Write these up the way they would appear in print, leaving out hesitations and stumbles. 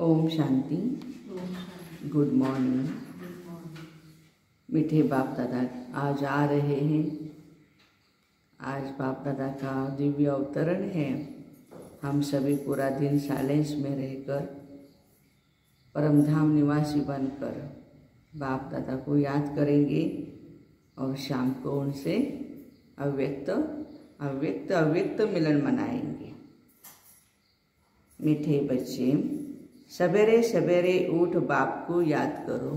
Om Shanti. Good morning. मीठे बाप दादा आज आ रहे हैं। आज बाप दादा का दिव्य अवतरण है। हम सभी पूरा दिन साइलेंस में रहकर परमधाम निवासी बनकर बाप दादा को याद करेंगे और शाम को उनसे अव्यक्त मिलन मनाएंगे। मीठे बच्चे, सवेरे सवेरे उठ बाप को याद करो।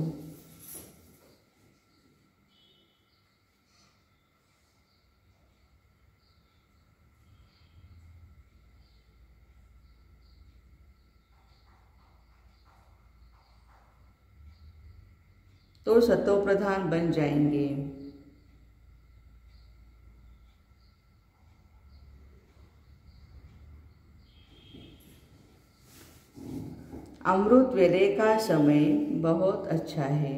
तो सतो प्रधान बन जाएंगे। अमृत वेले का समय बहुत अच्छा है।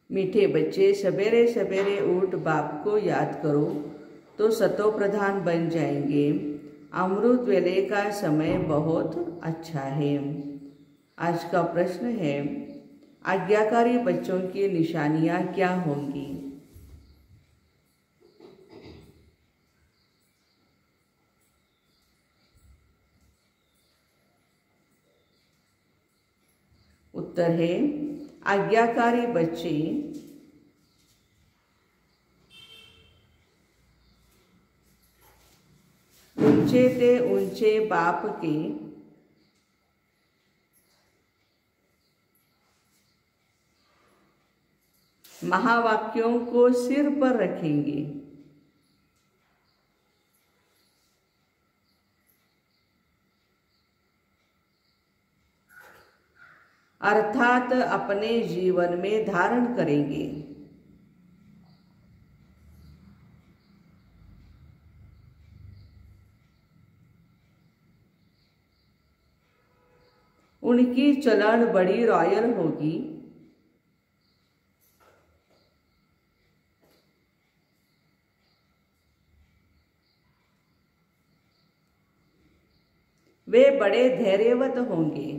मीठे बच्चे, सवेरे सवेरे उठ बाप को याद करो तो सतो प्रधान बन जाएंगे। अमृत वेले का समय बहुत अच्छा है। आज का प्रश्न है, आज्ञाकारी बच्चों की निशानियां क्या होंगी? उत्तर है, आज्ञाकारी बच्चे ऊंचे ते ऊंचे बाप के महावाक्यों को सिर पर रखेंगे। अर्थात अपने जीवन में धारण करेंगे। उनकी चलन बड़ी रॉयल होगी। वे बड़े धैर्यवत होंगे।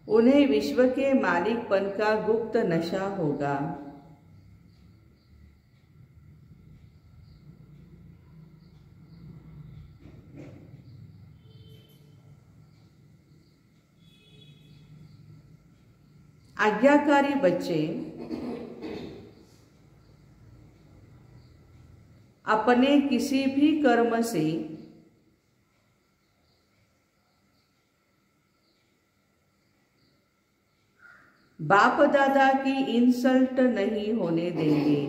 उन्हें विश्व के मालिकपन का गुप्त नशा होगा। आज्ञाकारी बच्चे अपने किसी भी कर्म से बाप दादा की इंसल्ट नहीं होने देंगे।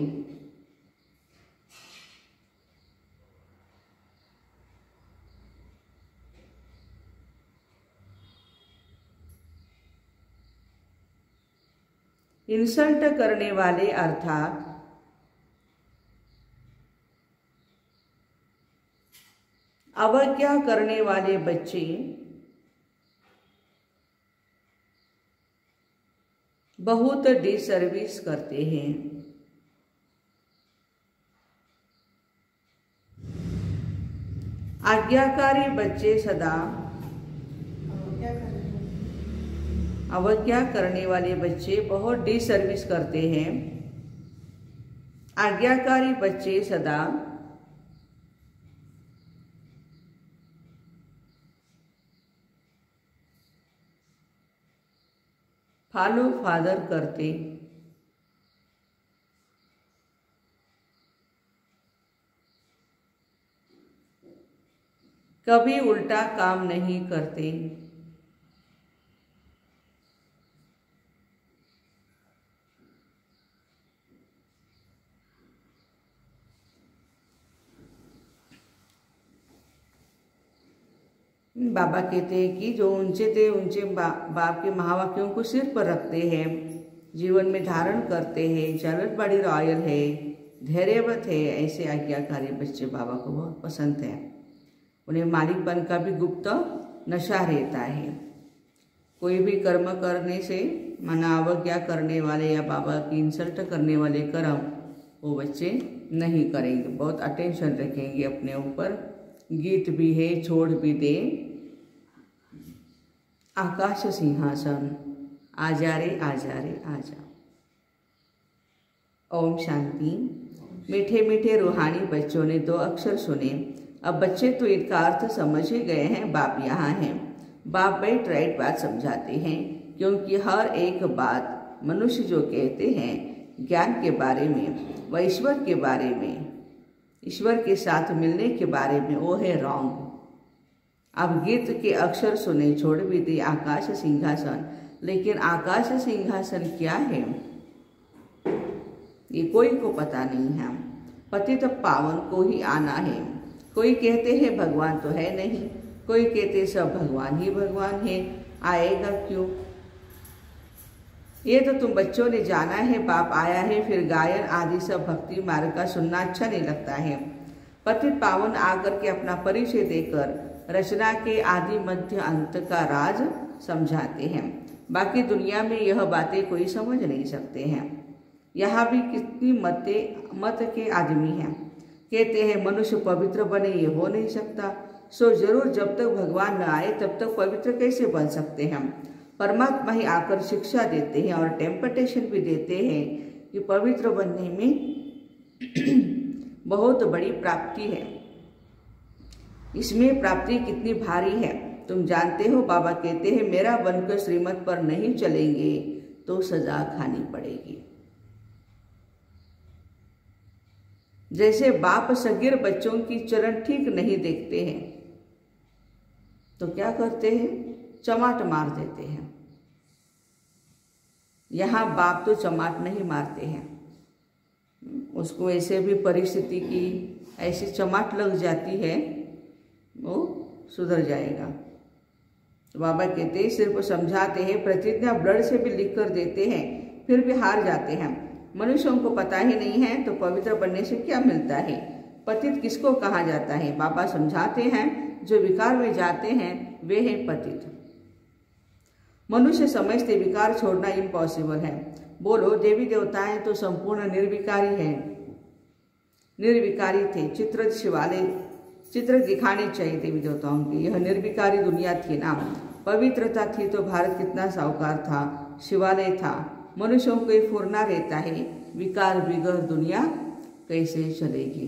इंसल्ट करने वाले अर्थात अवज्ञा करने वाले बच्चे बहुत डिसर्विस करते हैं। आज्ञाकारी बच्चे सदा अवज्ञा करने वाले बच्चे बहुत डिसर्विस करते हैं। आज्ञाकारी बच्चे सदा फॉलो फादर करते। कभी उल्टा काम नहीं करते। बाबा कहते हैं कि जो ऊंचे थे ऊंचे बाप के महावाक्यों को सिर पर रखते हैं, जीवन में धारण करते हैं, चलन बड़ी रॉयल है, धैर्यवत है, ऐसे आज्ञाकारी बच्चे बाबा को बहुत पसंद है। उन्हें मालिकपन का भी गुप्त नशा रहता है। कोई भी कर्म करने से माना अवज्ञा करने वाले या बाबा की इंसल्ट करने वाले कर्म वो बच्चे नहीं करेंगे, बहुत अटेंशन रखेंगे अपने ऊपर। गीत भी है, छोड़ भी दे आकाश सिंहासन, आजा रे आजा रे आजा। ओम शांति। मीठे मीठे रूहानी बच्चों ने 2 अक्षर सुने। अब बच्चे तो इनका अर्थ समझ ही गए हैं। बाप यहाँ हैं। बाप बैठ राइट बात समझाते हैं, क्योंकि हर एक बात मनुष्य जो कहते हैं ज्ञान के बारे में व ईश्वर के बारे में, ईश्वर के साथ मिलने के बारे में, वो है रॉन्ग। अब गीत के अक्षर सुने, छोड़ भी दी आकाश सिंहासन। लेकिन आकाश सिंहासन क्या है ये कोई को पता नहीं है। पतित पावन को ही आना है। कोई कहते हैं भगवान तो है नहीं, कोई कहते सब भगवान ही भगवान है, आएगा क्यों? ये तो तुम बच्चों ने जाना है। बाप आया है, फिर गायन आदि सब भक्ति मार्ग का सुनना अच्छा नहीं लगता है। पतित पावन आकर के अपना परिचय देकर रचना के आदि मध्य अंत का राज समझाते हैं। बाकी दुनिया में यह बातें कोई समझ नहीं सकते हैं। यहाँ भी कितनी मत के आदमी हैं, कहते हैं मनुष्य पवित्र बने, ये हो नहीं सकता। सो जरूर जब तक भगवान न आए तब तक पवित्र कैसे बन सकते हैं? परमात्मा ही आकर शिक्षा देते हैं और टेम्पटेशन भी देते हैं कि पवित्र बनने में बहुत बड़ी प्राप्ति है। इसमें प्राप्ति कितनी भारी है तुम जानते हो। बाबा कहते हैं मेरा बनकर श्रीमत पर नहीं चलेंगे तो सजा खानी पड़ेगी। जैसे बाप सगीर बच्चों की चरण ठीक नहीं देखते हैं तो क्या करते हैं? चमाट मार देते हैं। यहाँ बाप तो चमाट नहीं मारते हैं, उसको ऐसे भी परिस्थिति की ऐसी चमाट लग जाती है वो सुधर जाएगा। तो बाबा कहते हैं सिर्फ समझाते हैं, प्रतिज्ञा ब्लड से भी लिख कर देते हैं, फिर भी हार जाते हैं। मनुष्यों को पता ही नहीं है तो पवित्र बनने से क्या मिलता है? पतित किसको कहा जाता है? बाबा समझाते हैं जो विकार में जाते हैं वे हैं पतित। मनुष्य समझते विकार छोड़ना इम्पॉसिबल है। बोलो देवी देवताएं तो संपूर्ण निर्विकारी हैं, निर्विकारी थे। चित्र दिखाने चाहिए देवी देवताओं की। यह निर्विकारी दुनिया थी ना, पवित्रता थी तो भारत कितना साहूकार था, शिवालय था। मनुष्यों को ये फुरना रहता है, विकार बिगर दुनिया कैसे चलेगी,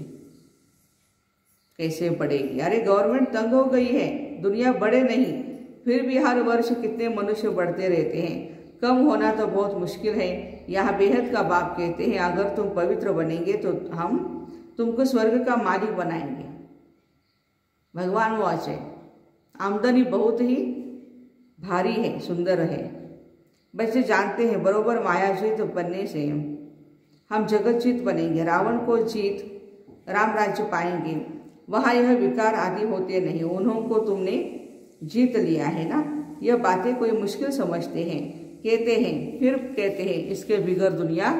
कैसे बढ़ेगी? अरे गवर्नमेंट तंग हो गई है, दुनिया बढ़े नहीं, फिर भी हर वर्ष कितने मनुष्य बढ़ते रहते हैं। कम होना तो बहुत मुश्किल है। यहाँ बेहद का बाप कहते हैं अगर तुम पवित्र बनेंगे तो हम तुमको स्वर्ग का मालिक बनाएंगे। भगवान वाच है। आमदनी बहुत ही भारी है, सुंदर है। बच्चे जानते हैं बरोबर माया जीत बनने से हम जगत जीत बनेंगे, रावण को जीत राम राज्य पाएंगे। वहाँ यह विकार आदि होते नहीं, उन्हों को तुमने जीत लिया है ना। यह बातें कोई मुश्किल समझते हैं, कहते हैं, फिर कहते हैं इसके बिगर दुनिया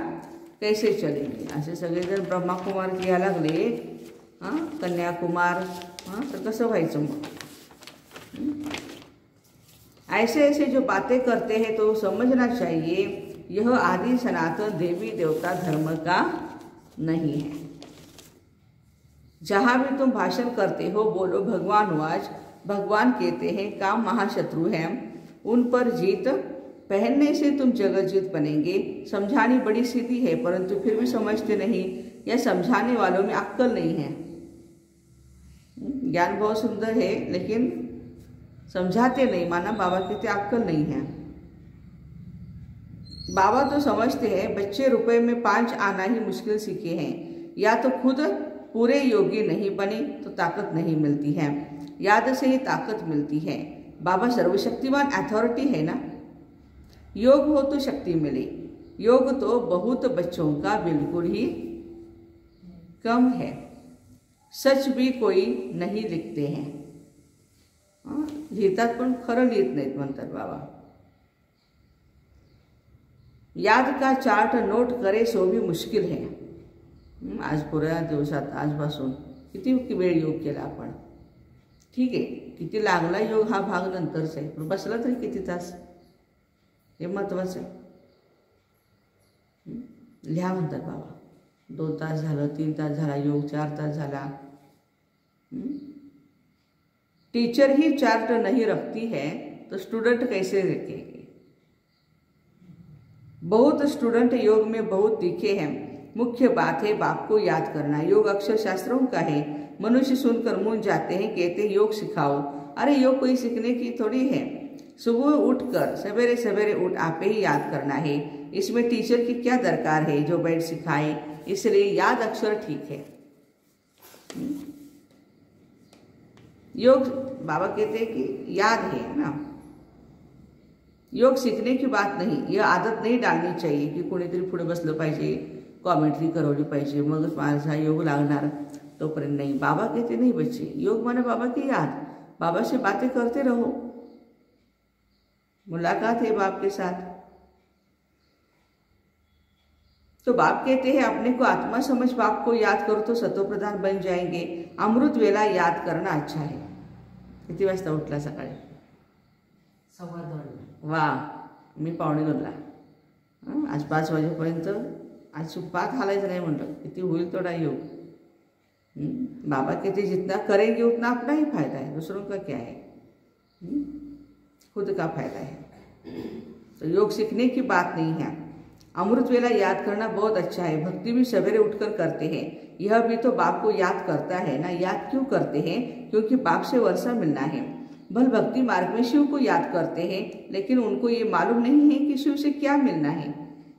कैसे चलेगी? असे सगळेजण ब्रह्मा कुमार घ्यायला लागले, कन्याकुमार, तर कसं व्हायचं मग? ऐसे ऐसे जो बातें करते हैं तो समझना चाहिए यह आदि सनातन देवी देवता धर्म का नहीं है। जहाँ भी तुम भाषण करते हो बोलो भगवान वाच। भगवान कहते हैं काम महाशत्रु हैं, उन पर जीत पहनने से तुम जगत जीत बनेंगे। समझानी बड़ी सीधी है परंतु फिर भी समझते नहीं, या समझाने वालों में अक्ल नहीं है। ज्ञान बहुत सुंदर है लेकिन समझाते नहीं, माना बाबा कहते अक्ल नहीं है। बाबा तो समझते हैं बच्चे रुपए में 5 आना ही मुश्किल सीखे हैं। या तो खुद पूरे योगी नहीं बने तो ताकत नहीं मिलती है, याद से ही ताकत मिलती है। बाबा सर्वशक्तिमान अथॉरिटी है ना, योग हो तो शक्ति मिले। योग तो बहुत बच्चों का बिल्कुल ही कम है, सच भी कोई नहीं लिखते हैं। लिहितात पण खरं लिहित नाहीत म्हणतात बाबा। याद का चार्ट नोट करे सो भी मुश्किल है। आज पुऱ्या दिवसात आजपासून किती वेळ योग केला आपण? ठीक आहे, किती लागला योग हा भाग नंतरचा आहे, पण बसला तरी किती तास हे महत्त्वाचं आहे. लिहा म्हणतात बाबा, 2 तास झालं, 3 तास झाला योग, 4 तास झाला. टीचर ही चार्ट नहीं रखती है तो स्टूडेंट कैसे रखेंगे? बहुत स्टूडेंट योग में बहुत दिखे हैं. मुख्य बात है बाप को याद करना. योग अक्षर शास्त्रों का है. मनुष्य सुनकर मूंझ जाते हैं, कहते हैं योग सिखाओ. अरे योग कोई सीखने की थोड़ी है. सुबह उठकर सवेरे सवेरे उठ आपे ही याद करना है. इसमें टीचर की क्या दरकार है जो बैठ सिखाए. इसलिए याद अक्षर ठीक है. योग बाबा कहते हैं कि याद है ना, योग सीखने की बात नहीं. यह आदत नहीं डालनी चाहिए की कोणीतरी पुढे बसलं पाहिजे, कॉमेंट्री करवली पाहिजे, मगच माझा योग लागणार, तोपर्यंत नहीं. बाबा कहते नहीं बच्चे, योग माने बाबा की याद. बाबा से बातें करते रहो, मुलाकात है बाप के साथ. तो बाप कहते हैं अपने को आत्मा समझ बाप को याद करो तो सतोप्रधान बन जाएंगे. अमृत वेला याद करना अच्छा है. किती वाजता उठला सकाळी? 2:15. वा, मी 2:45ला. आज 5 वाजेपर्यंत आज पात हालायचं नाही म्हणलं, किती होईल थोड़ा योग. बाबा कहते जितना करेंगे उतना अपना ही फायदा है, दूसरों का क्या है. खुद का फायदा है. तो योग सीखने की बात नहीं है. अमृत वेला याद करना बहुत अच्छा है. भक्ति भी सवेरे उठकर करते हैं. यह भी तो बाप को याद करता है ना. याद क्यों करते हैं? क्योंकि बाप से वर्षा मिलना है. भल भक्ति मार्ग में शिव को याद करते हैं, लेकिन उनको ये मालूम नहीं है कि शिव से क्या मिलना है.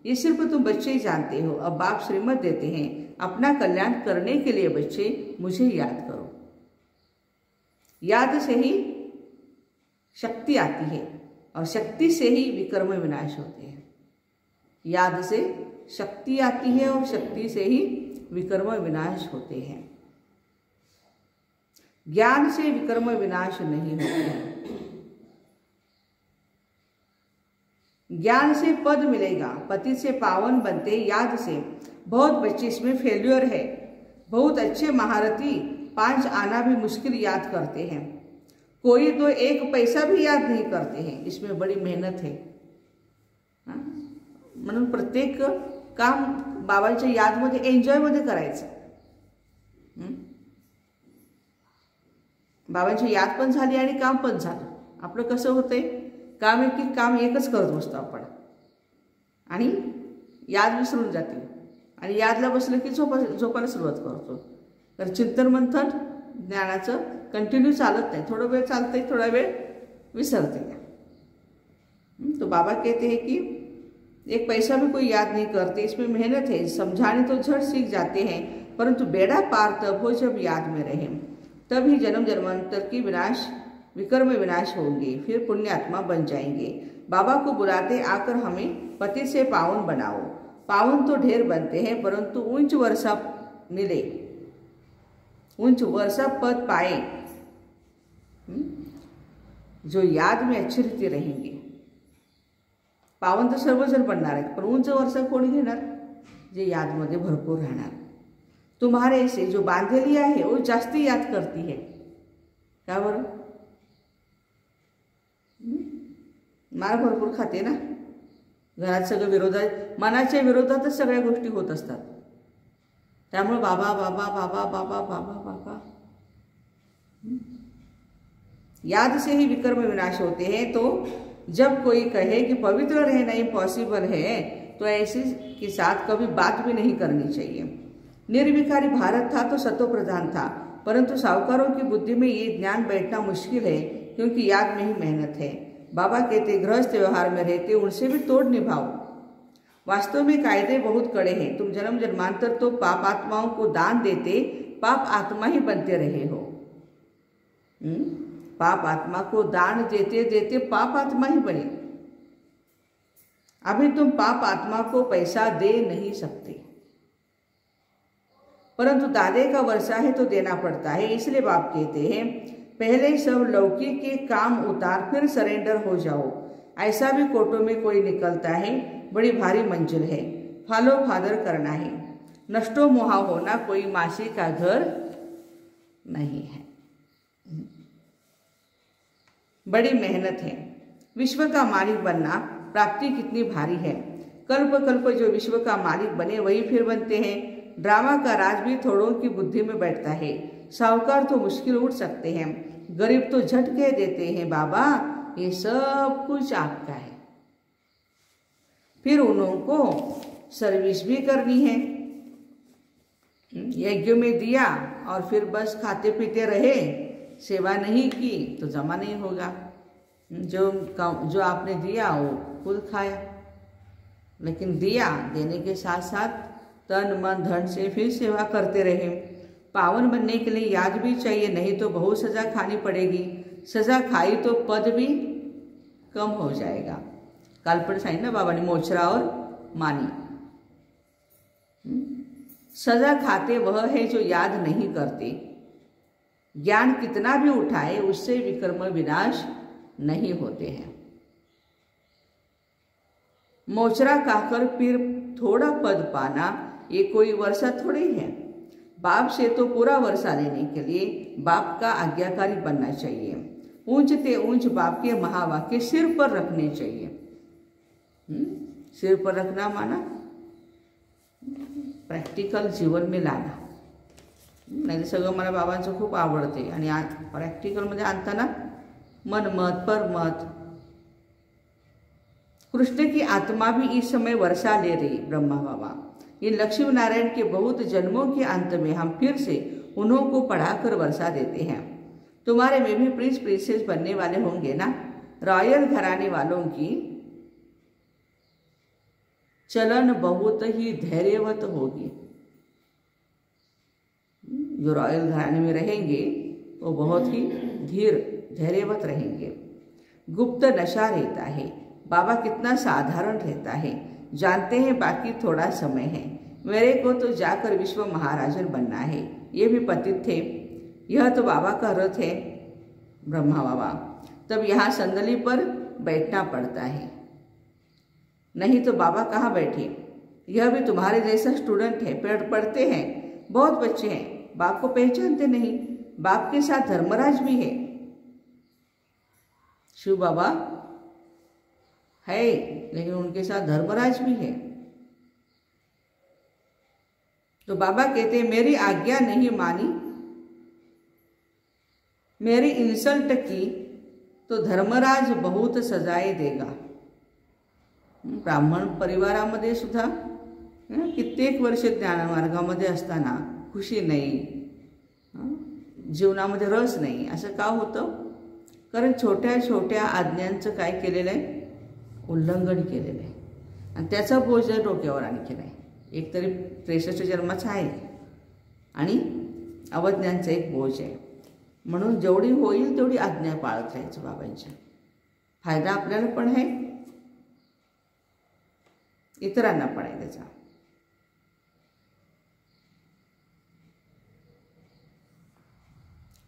ये सिर्फ तुम बच्चे ही जानते हो. अब बाप श्रीमत देते हैं, अपना कल्याण करने के लिए बच्चे मुझे याद करो. याद से ही शक्ति आती है और शक्ति से ही विकर्म विनाश होते हैं. याद से शक्ति आती है और शक्ति से ही विकर्म विनाश होते हैं. ज्ञान से विकर्म विनाश नहीं होते हैं. ज्ञान से पद मिलेगा, पति से पावन बनते. याद से बहुत बच्चे इसमें फेल्यूर है. बहुत अच्छे महारथी 5 आना भी मुश्किल याद करते हैं. कोई तो 1 पैसा भी याद नहीं करते हैं. इसमें बड़ी मेहनत है. म्हणून प्रत्येक काम बाबांच्या यादमध्ये एन्जॉयमध्ये करायचं. बाबांची याद पण झाली आणि काम पण झालं. आपलं कसं होतंय, काम एकच करत बसतो आपण आणि याद विसरून जाते आणि यादला बसलं की झोपायला सुरुवात करतो. तर चिंतन मंथन ज्ञानाचं कंटिन्यू चालत नाही. थोडा वेळ चालतंय, थोडा वेळ विसरते. तो बाबा कहते हैं कि 1 पैसा भी कोई याद नहीं करते. इसमें मेहनत है. समझाने तो झट सीख जाते हैं, परंतु बेड़ा पार तब हो जब याद में रहे. तभी जन्म जन्मांतर की विकर्म विनाश होंगे, फिर पुण्य आत्मा बन जाएंगे. बाबा को बुलाते आकर हमें पति से पावन बनाओ. पावन तो ढेर बनते हैं, परंतु उच्च वर्षा मिले, उच्च वर्षा पद पाए, जो याद में अच्छी रीति रहेंगे. पावन तर सर्वजण बनणार आहेत, पण उंच वर्षा कोणी घेणार? जे यादमध्ये भरपूर राहणार. तुम्हारे से जो बांधे लिया है वो जास्ती याद करती है. का बरं? मार भरपूर खाते ना. घरात सगळं विरोधात, मनाच्या विरोधातच सगळ्या गोष्टी होत असतात. त्यामुळे बाबा बाबा बाबा बाबा बाबा बाबा. याद से ही विकर्म विनाश होते हैं. तो जब कोई कहे कि पवित्र रहना इम्पॉसिबल है, तो ऐसे के साथ कभी बात भी नहीं करनी चाहिए. निर्विकारी भारत था तो सतो प्रधान था, परंतु साहूकारों की बुद्धि में ये ज्ञान बैठना मुश्किल है, क्योंकि याद में ही मेहनत है. बाबा कहते गृहस्थ व्यवहार में रहते उनसे भी तोड़ निभाओ. वास्तव में कायदे बहुत कड़े हैं. तुम जन्म जन्मांतर तो पाप आत्माओं को दान देते पाप आत्मा ही बनते रहे हो. पाप आत्मा को दान देते देते पाप आत्मा ही बने. अभी तुम पाप आत्मा को पैसा दे नहीं सकते, परंतु दादे का वर्षा है तो देना पड़ता है. इसलिए बाप कहते हैं पहले सब लौकिक के काम उतार फिर सरेंडर हो जाओ. ऐसा भी कोटों में कोई निकलता है, बड़ी भारी मंजिल है. फॉलो फादर करना है. नष्टो मोहा होना कोई मासी का घर नहीं है। बड़ी मेहनत है। विश्व का मालिक बनना प्राप्ति कितनी भारी है। कल्प कल्प जो विश्व का मालिक बने वही फिर बनते हैं। ड्रामा का राज भी थोड़ों की बुद्धि में बैठता है। साहूकार तो मुश्किल उठ सकते हैं, गरीब तो झट कह देते हैं बाबा ये सब कुछ आपका है। फिर उनको सर्विस भी करनी है। यज्ञ में दिया और फिर बस खाते पीते रहे, सेवा नहीं की तो जमा नहीं होगा। जो आपने दिया वो खुद खाया, लेकिन दिया देने के साथ साथ तन मन धन से फिर सेवा करते रहे। पावन बनने के लिए याद भी चाहिए, नहीं तो बहुत सजा खानी पड़ेगी। सजा खाई तो पद भी कम हो जाएगा। कालपट साइन ना बाबा ने मोचरा और मानी। सजा खाते वह है जो याद नहीं करते। ज्ञान कितना भी उठाए उससे विकर्म विनाश नहीं होते हैं। मोचरा खाकर फिर थोड़ा पद पाना ये कोई वर्षा थोड़ी है। बाप से तो पूरा वर्षा लेने के लिए बाप का आज्ञाकारी बनना चाहिए। ऊंचते ऊंच बाप के महावाक्य सिर पर रखने चाहिए। सिर पर रखना माना प्रॅक्टिकल जीवन में लाना। नाही सगळं मला बाबांचं खूप आवडते आणि प्रॅक्टिकलमध्ये आणताना मनमत परमत। कृष्ण की आत्मा भी इस समय वर्षा ले रही ब्रह्मा बाबा। इन लक्ष्मी नारायण के बहुत जन्मों के अंत में हम फिर से उन्हों को पढ़ाकर वर्षा देते हैं। तुम्हारे में भी प्रिंस प्रिंसेस बनने वाले होंगे ना। रॉयल घराने वालों की चलन बहुत ही धैर्यवत होगी। जो रॉयल घराने में रहेंगे वो बहुत ही धीर धैर्यवत रहेंगे। गुप्त नशा रहता है। बाबा कितना साधारण रहता है, जानते हैं बाकी थोड़ा समय है। मेरे को तो जाकर विश्व महाराजन बनना है। ये भी पतित थे। यह तो बाबा का रथ है ब्रह्मा बाबा। तब यहाँ संदली पर बैठना पड़ता है, नहीं तो बाबा कहाँ बैठे। यह भी तुम्हारे जैसा स्टूडेंट है, पढ़ते हैं, बहुत बच्चे हैं, बाप को पहचानते नहीं। बाप के साथ धर्मराज भी है। शिव बाबा है लेकिन उनके साथ धर्मराज भी है। तो बाबा कहते हैं मेरी आज्ञा नहीं मानी, मेरी इंसल्ट की तो धर्मराज बहुत सजाए देगा। ब्राह्मण परिवारामध्ये सुद्धा कित्येक वर्ष ज्ञानमार्गामध्ये असताना खुशी नाही, जीवनामध्ये रस नाही, असं का होतं? कारण छोट्या छोट्या आज्ञांचं काय केलेलं आहे, उल्लंघन केलेलं आहे आणि त्याचा बोज डोक्यावर आणखीन आहे। एक तरी 63 जन्माचा आहे आणि अवज्ञांचा एक बोज आहे। म्हणून जेवढी होईल तेवढी आज्ञा पाळत राहायचं बाबांच्या। फायदा आपल्याला पण आहे, इतरांना पण आहे त्याचा।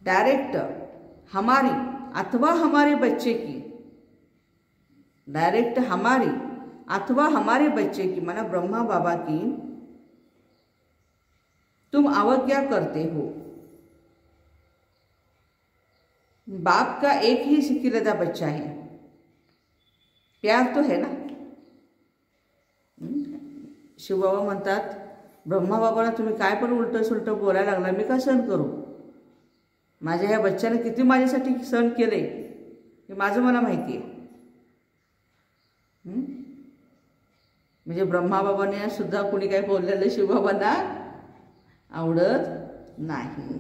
डायरेक्ट हमारी अथवा हमारे बच्चे की, डायरेक्ट हमारी अथवा हमारे बच्चे की माना ब्रह्मा बाबा की तुम अवज्ञा करते हो। बाप का एक ही सिकिलदा बच्चा है, प्यार तो है ना। शिवबाबा म्हणतात ब्रह्मा बाबाला तुम्ही काय पण उलट सुलट बोलायला लागला, मी का सहन करू? माझ्या या बच्चाने किती माझ्यासाठी सहन केले हे माझं मला माहिती आहे। म्हणजे ब्रह्मा बाबाने सुद्धा कुणी काय बोललेलं शिवबाबांना आवडत नाही।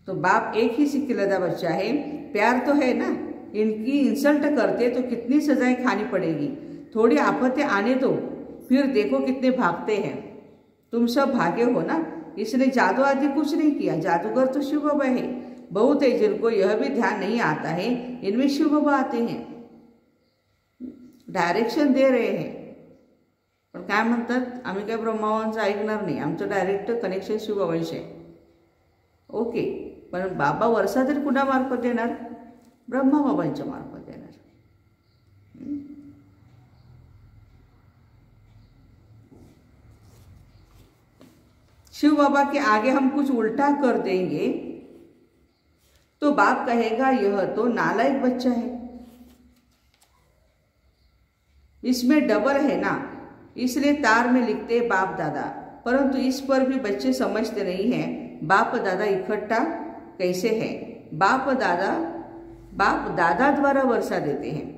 तो बाप एक ही सिकिलदा बच्चा है, प्यार तो है ना। इनकी इंसल्ट करते तो कितनी सजाएं खानी पड़ेगी। थोड़ी आफतें आने दो, फिर देखो कितने भागते हैं। तुम सब भागे हो ना। इसने जादू आदि कुछ नहीं किया, जादूगर तो शिव बाबा है। बहुत है जिनको यह भी ध्यान नहीं आता है, इनमें शिव बाबा आते हैं, डायरेक्शन दे रहे हैं। पण काय म्हणतात, आम्ही काय ब्रह्माबाबांचं ऐकणार नाही, आमचं डायरेक्ट कनेक्शन शिवबाबांशी आहे। ओके, पण बाबा वर्षा तरी कुणामार्फत देणार? ब्रह्मा बाबांच्या मार्फत देणार। शिव बाबा के आगे हम कुछ उल्टा कर देंगे तो बाप कहेगा यह तो नालायक बच्चा है। इसमें डबल है ना, इसलिए तार में लिखते बाप दादा, परंतु इस पर भी बच्चे समझते नहीं हैं बाप दादा इकट्ठा कैसे है। बाप दादा द्वारा वर्षा देते हैं।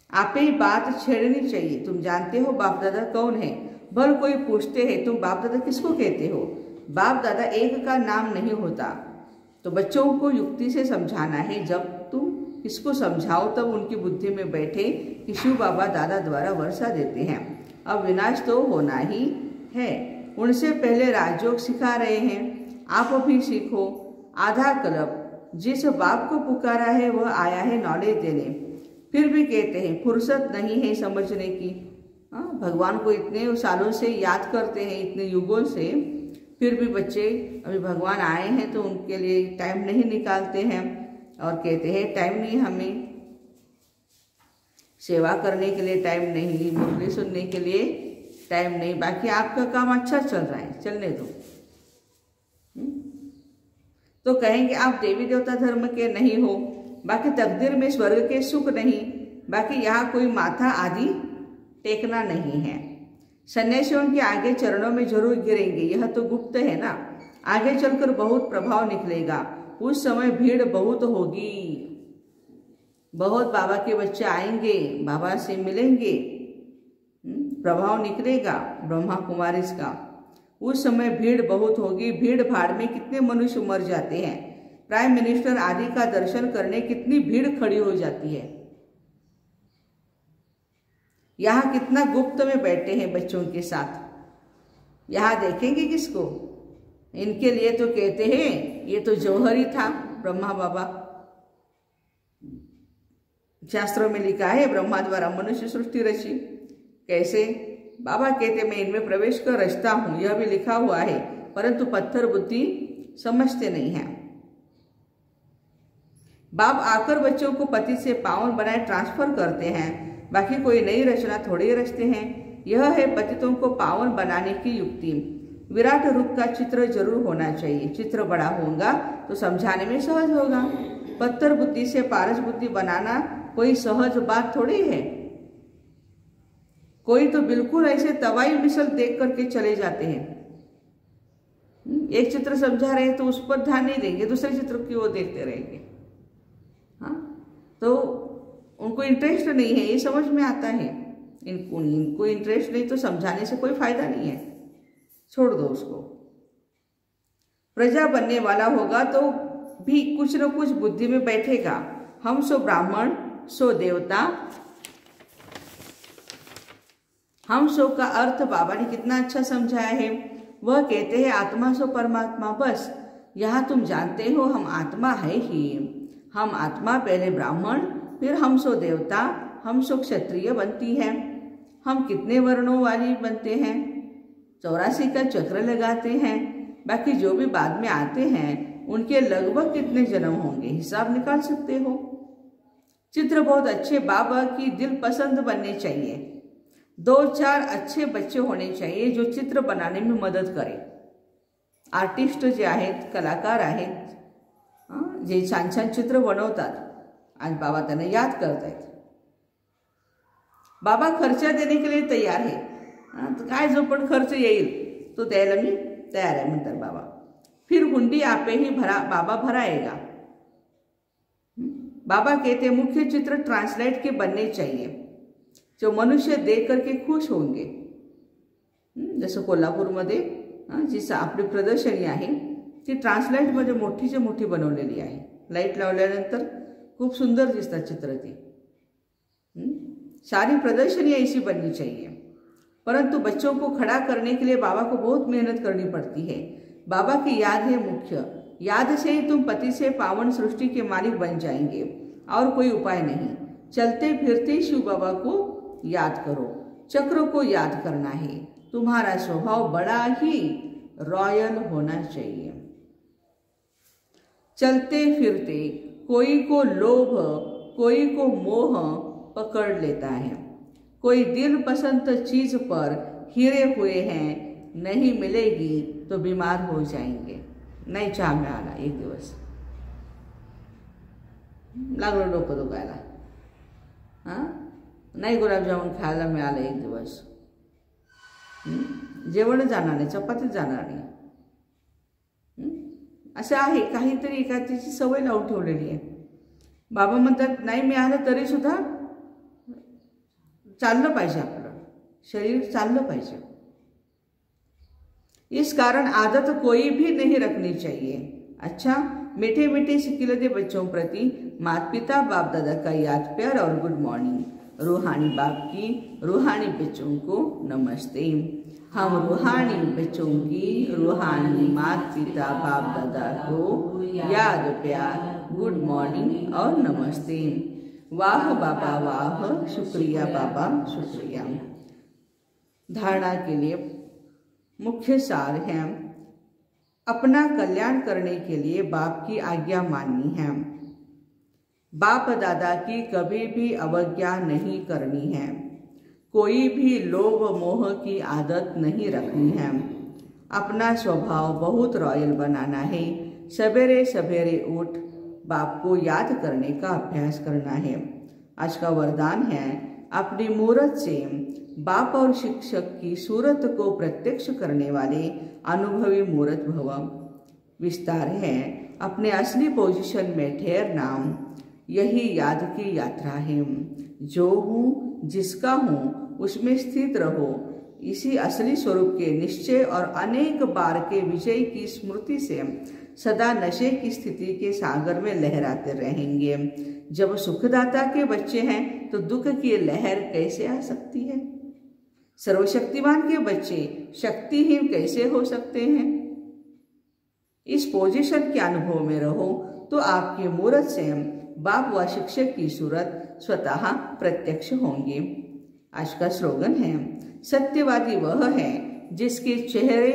आप ही बात छेड़नी चाहिए। तुम जानते हो बाप दादा कौन है? भल कोई पूछते हैं तुम बाप दादा किसको कहते हो? बाप दादा एक का नाम नहीं होता। तो बच्चों को युक्ति से समझाना है। जब तुम इसको समझाओ तब उनकी बुद्धि में बैठे कि शिव बाबा दादा द्वारा वर्षा देते हैं। अब विनाश तो होना ही है। उनसे पहले राजयोग सिखा रहे हैं, आप भी सीखो। आधा कल्प जिस बाप को पुकारा है वह आया है नॉलेज देने, फिर भी कहते हैं फुर्सत नहीं है समझने की। भगवान को इतने सालों से याद करते हैं, इतने युगों से, फिर भी बच्चे अभी भगवान आए हैं तो उनके लिए टाइम नहीं निकालते हैं और कहते हैं टाइम नहीं, हमें सेवा करने के लिए टाइम नहीं, मुरली सुनने के लिए टाइम नहीं। बाकी आपका काम अच्छा चल रहा है, चलने दो। तो कहेंगे आप देवी देवता धर्म के नहीं हो, बाकी तकदीर में स्वर्ग के सुख नहीं, बाकी यहाँ कोई माथा आदि टेकना नहीं है। सन्यासियों के आगे चरणों में जरूर गिरेंगे, यह तो गुप्त है ना। आगे चलकर बहुत प्रभाव निकलेगा, उस समय भीड़ बहुत होगी। बहुत बाबा के बच्चे आएंगे, बाबा से मिलेंगे, प्रभाव निकलेगा ब्रह्मा कुमारी का। उस समय भीड़ बहुत होगी। भीड़ भाड़ में कितने मनुष्य मर जाते हैं। प्राइम मिनिस्टर आदि का दर्शन करने कितनी भीड़ खड़ी हो जाती है। यहाँ कितना गुप्त में बैठे हैं बच्चों के साथ। यहाँ देखेंगे किसको? इनके लिए तो कहते हैं ये तो जौहर ही था ब्रह्मा बाबा। शास्त्रों में लिखा है ब्रह्मा द्वारा मनुष्य सृष्टि रची। कैसे? बाबा कहते मैं इनमें प्रवेश कर रचता हूं, यह भी लिखा हुआ है, परंतु पत्थर बुद्धि समझते नहीं है। बाप आकर बच्चों को पति से पावन बनाए ट्रांसफर करते हैं, बाकी कोई नई रचना थोड़ी रचते हैं। यह है पतितों को पावन बनाने की युक्ति। विराट रूप का चित्र जरूर होना चाहिए। चित्र बड़ा होगा तो समझाने में सहज होगा। पत्थर बुद्धि से पारस बुद्धि बनाना कोई सहज बात थोड़ी है। कोई तो बिल्कुल ऐसे तवाई मिसल देख करके चले जाते हैं। एक चित्र समझा रहे हैं तो उस पर ध्यान नहीं देंगे, दूसरे चित्र की ओर देखते रहेंगे। हाँ, तो उनको इंटरेस्ट नहीं है, ये समझ में आता है। इनको इंटरेस्ट नहीं तो समझाने से कोई फायदा नहीं है, छोड़ दो उसको। प्रजा बनने वाला होगा तो भी कुछ न कुछ बुद्धि में बैठेगा। हम सो ब्राह्मण सो देवता। हम सो का अर्थ बाबा ने कितना अच्छा समझाया है। वह कहते हैं आत्मा सो परमात्मा। बस यहाँ तुम जानते हो हम आत्मा है ही। हम आत्मा पहले ब्राह्मण, फिर हम सो देवता, हम सो क्षत्रिय बनती है। हम कितने वर्णों वाली बनते हैं? 84 का चक्र लगाते हैं। बाकी जो भी बाद में आते हैं उनके लगभग कितने जन्म होंगे हिसाब निकाल सकते हो। चित्र बहुत अच्छे बाबा की दिल पसंद बनने चाहिए। 2-4 अच्छे बच्चे होने चाहिए जो चित्र बनाने में मदत करें। आर्टिस्ट जे आहेत, कलाकार आहेत, जे छान छान चित्र बनवतात, आज बाबा त्यांना याद करतायत। बाबा खर्चा देने के लिए तैयार है। तो काय जो पण खर्च येईल तो द्यायला मी तैयार है म्हणतात बाबा। फिर हुंडी आपे ही बाबा भराएगा। बाबा कहते मुख्य चित्र ट्रांसलेट के बनने चाहिए जो मनुष्य देख करके खुश होंगे। जसं कोल्हापूरमध्ये जी आपली प्रदर्शनी आहे ती ट्रान्सलेटमध्ये मोठीच्या मोठी बनवलेली आहे। लाईट लावल्यानंतर खूप सुंदर दिसतात चित्र ती। सारी प्रदर्शनी ऐसी बननी चाहिए। परंतु बच्चों को खड़ा करने के लिए बाबा को बहुत मेहनत करनी पड़ती है। बाबा की याद है मुख्य। याद से ही तुम पति से पावन सृष्टि के मालिक बन जाएंगे, और कोई उपाय नहीं। चलते फिरते शिव बाबा को याद करो। चक्र को याद करना है। तुम्हारा स्वभाव बड़ा ही रॉयल होना चाहिए। चलते फिरते कोई को लोभ, कोई को मोह पकड़ लेता है। कोई दिल पसंद चीज पर हिरे हुए हैं, नहीं मिलेगी तो बीमार हो जाएंगे. नाही चहा मिळाला एक दिवस, लागलं डोकं दुखायला. हां, नाही गुलाबजामुन खायला मिळालं एक दिवस, जेवणच जाणार नाही, चपातीच जाणार नाही. असं आहे, काहीतरी एखाद्याची सवय लावून ठेवलेली आहे. बाबा म्हणतात नाही मिळालं तरी सुद्धा चाललं पाहिजे, आपलं शरीर चाललं पाहिजे. इस कारण आदत कोई भी नहीं रखनी चाहिए. अच्छा, मीठे मीठे सिकिलते बच्चों प्रति माता पिता बाप दादा का याद प्यार और गुड मॉर्निंग. रूहानी बाप की रूहानी बच्चों को नमस्ते. हम रूहानी बच्चों की रूहानी माता पिता बाप दादा को याद प्यार, गुड मॉर्निंग और नमस्ते. वाह बाबा वाह, शुक्रिया बाबा शुक्रिया. धारणा के लिए मुख्य सार है, अपना कल्याण करने के लिए बाप की आज्ञा माननी है. बाप दादा की कभी भी अवज्ञा नहीं करनी है. कोई भी लोभ मोह की आदत नहीं रखनी है. अपना स्वभाव बहुत रॉयल बनाना है. सवेरे सवेरे उठ बाप को याद करने का अभ्यास करना है. आज का वरदान है, अपनी मूरत से बाप और शिक्षक की सूरत को प्रत्यक्ष करने वाले अनुभवी मूरत भव. विस्तार है, अपने असली पोजीशन में ठहरना, यही याद की यात्रा है. जो हूँ जिसका हूँ उसमें स्थित रहो. इसी असली स्वरूप के निश्चय और अनेक बार के विजय की स्मृति से सदा नशे की स्थिति के सागर में लहराते रहेंगे. जब सुखदाता के बच्चे हैं तो दुख की लहर कैसे आ सकती है? सर्वशक्तिमान के बच्चे शक्तिहीन कैसे हो सकते हैं? इस पोजीशन के अनुभव में रहो तो आपकी मूरत से बाप व शिक्षक की सूरत स्वतः प्रत्यक्ष होंगे. आज का स्लोगन है, सत्यवादी वह है जिसके चेहरे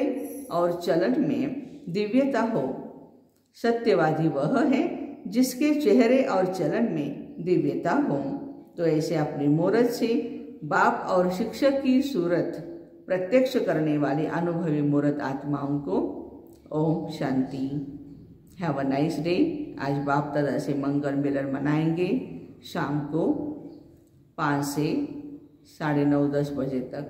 और चलन में दिव्यता हो. सत्यवादी वह है जिसके चेहरे और चलन में दिव्यता हो. तो ऐसे अपनी मूरत से बाप और शिक्षक की सूरत प्रत्यक्ष करने वाली अनुभवी मूरत आत्माओं को ओम शांति. Have a nice day. आज बाप दादा से मंगल मिलन मनाएंगे शाम को 5 से 9:30-10 बजे तक.